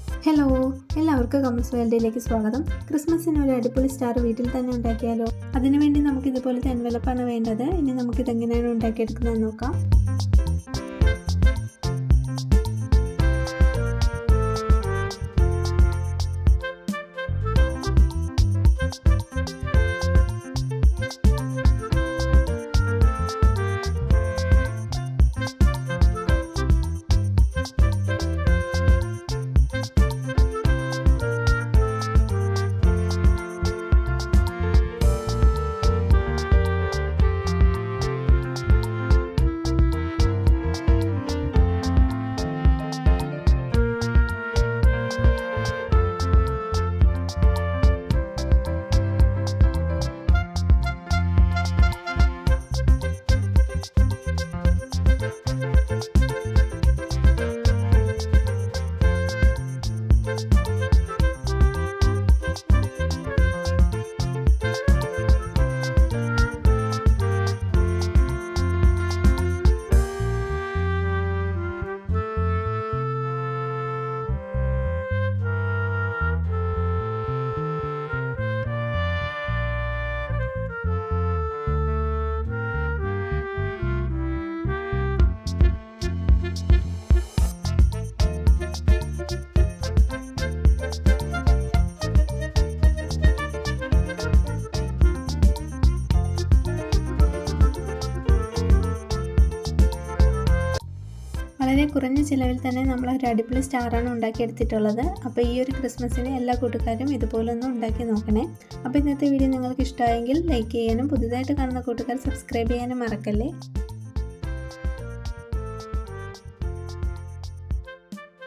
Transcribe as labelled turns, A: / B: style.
A: Hello, എല്ലാവർക്കും കമൽസ് വേൾഡിലേക്ക് സ്വാഗതം. ക്രിസ്മസിന് ഒരു അടിപൊളി സ്റ്റാർ വീട്ടിൽ തന്നെ ഉണ്ടാക്കിയാലോ? അതിനുവേണ്ടി നമുക്ക് ഇതുപോലത്തെ എൻവലപ്പാണ് വേണ്ടത്. ഇനി നമുക്കിതെങ്ങനെയാണ് ഉണ്ടാക്കിയെടുക്കുന്നത് നോക്കാം. വളരെ കുറഞ്ഞ ചിലവിൽ തന്നെ നമ്മൾ ഒരു അടിപൊളി സ്റ്റാറാണ് ഉണ്ടാക്കിയെടുത്തിട്ടുള്ളത്. അപ്പോൾ ഈ ഒരു ക്രിസ്മസിന് എല്ലാ കൂട്ടുകാരും ഇതുപോലെ ഒന്ന് ഉണ്ടാക്കി നോക്കണേ. അപ്പോൾ ഇന്നത്തെ വീഡിയോ നിങ്ങൾക്ക് ഇഷ്ടമായെങ്കിൽ ലൈക്ക് ചെയ്യാനും പുതുതായിട്ട് കാണുന്ന കൂട്ടുകാർ സബ്സ്ക്രൈബ് ചെയ്യാനും മറക്കല്ലേ.